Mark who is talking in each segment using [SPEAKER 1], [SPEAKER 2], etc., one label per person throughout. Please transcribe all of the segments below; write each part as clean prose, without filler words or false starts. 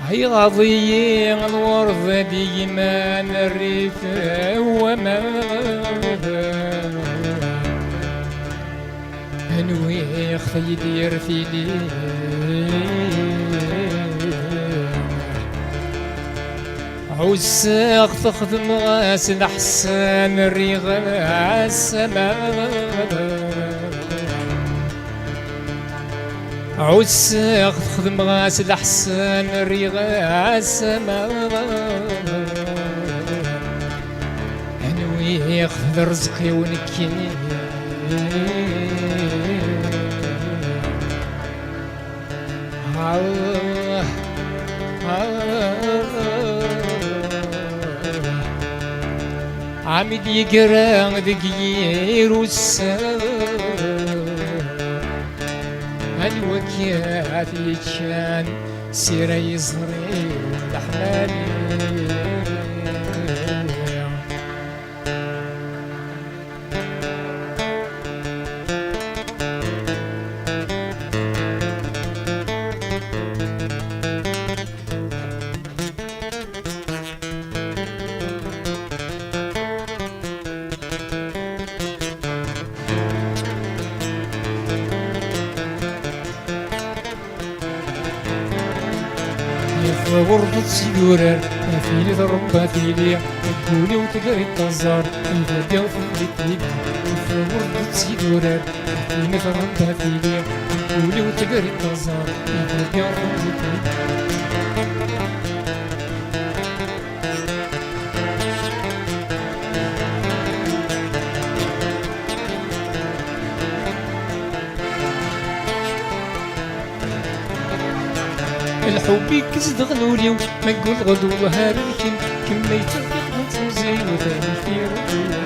[SPEAKER 1] هي غاضي الورد ديما الريف وما انوي خفي يدير في لي عوساق تخدم غاس الحسان الريغ السماء عوساق تخدم غاس الحسان الريغ السماء انوي ياخذ رزقي ونكيني الله عمد يقرا دقير والسام الوكيات يتشان سيرة يزري الأحلامي غربة سيدورة فيني ضربة فيني تقولي وتقري التزار إذا ديو في الدنيا غربة سيدورة فيني ضربة فيني تقولي وتقري التزار إذا ديو في الدنيا الحب كزد غنولي ما نقول غدو هاركن كما يتفق نتوزي وثاني في رجوع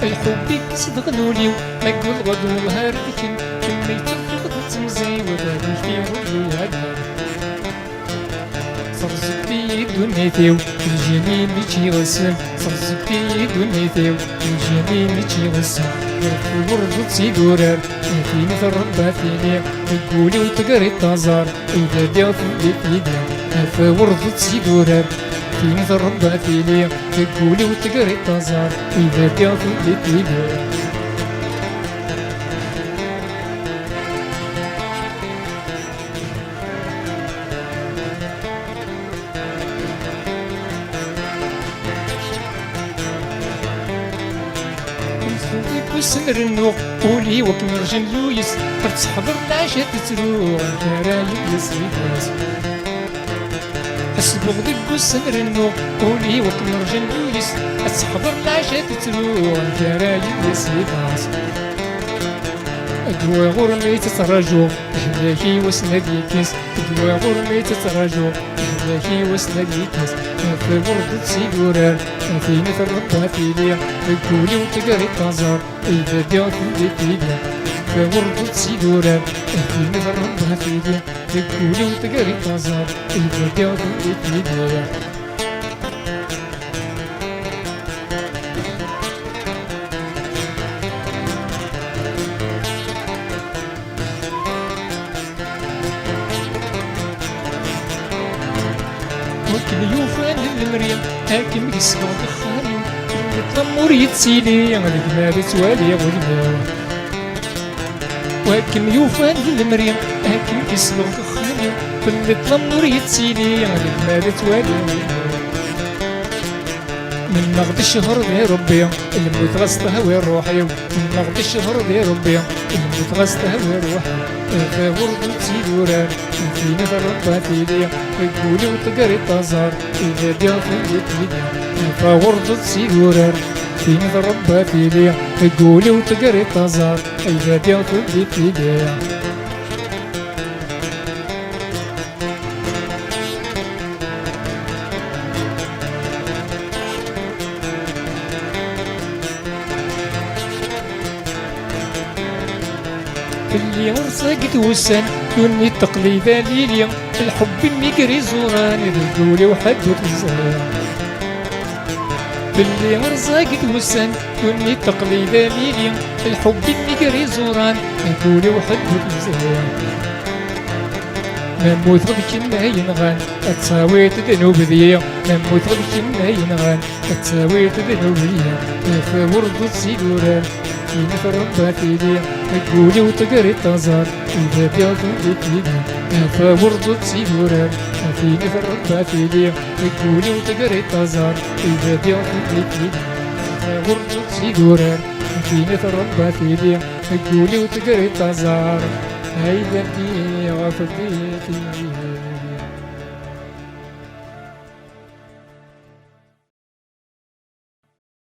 [SPEAKER 1] الحب كزد غنولي ما نقول غدو هاركن كما يتفق نتوزي وثاني في رجوع صرزق في دنيتي الجنين ميتي غسل صرزق في دنيتي الجنين ميتي غسل في ورد سيدورار في مثل ربا فيني تقولي وتقري التزار إذا ديو في الدنيا في ورد سيدورار في مثل ربا فيني تقولي وتقري التزار إذا ديو في الدنيا وسمر النوق قولي وكنرجن لويس تحضر العشاء تتروح كرايم يسريكاس أسبغ دق وسمر النوق قولي وكنرجن لويس تحضر العشاء تتروح كرايم يسريكاس أدوى غرمي تترجو إحلاكي وسنديكس أدوى غرمي تترجو إحلاكي وسنديكس في ورد سيدورار في مثل ربها في ليا تقولي وتقري التزار إذا ديو في الدنيا في ورد سيدورار في مثل ربها في ليا تقولي وتقري التزار إذا ديو في الدنيا وكل يوفان المريم هاكم يسمع دخاني الطمور يتسيلي الجمال توالي غلبان وكم يوفان المريم هاكم يسمع دخاني كل الطمور يتسيلي الجمال توالي غلبان من نغد الشهر ذي ربي الموت غسطها وروحي من نغد الشهر ذي ربي الموت غسطها وروحي في ورد سيدورار في نظر ربها في ليا تقولي وتقري التزار إذا ديو في الدنيا في ورد سيدورار في نظر ربها في ليا تقولي وتقري التزار إذا ديو في الدنيا اللي ورصقت وسن دوني التقليد ليليا الحب الميقري زوران رجولي وحدوك الزهر اللي ورصقت وسن دوني التقليد ليليا الحب الميقري زوران رجولي وحدوك الزهر نموت بكنا ينغان أتساوي تذنوب ذي نموت بكنا ينغان أتساوي تذنوب ذي في ورد سيدوران في نفر باتيدي تقولي وتقري التزار إذا بيضو بكيدي في ورد سيدوران في نفر باتيدي تقولي وتقري التزار إذا بيضو بكيدي في ورد سيدوران في نفر باتيدي تقولي وتقري التزار هيدا انتي غفلتي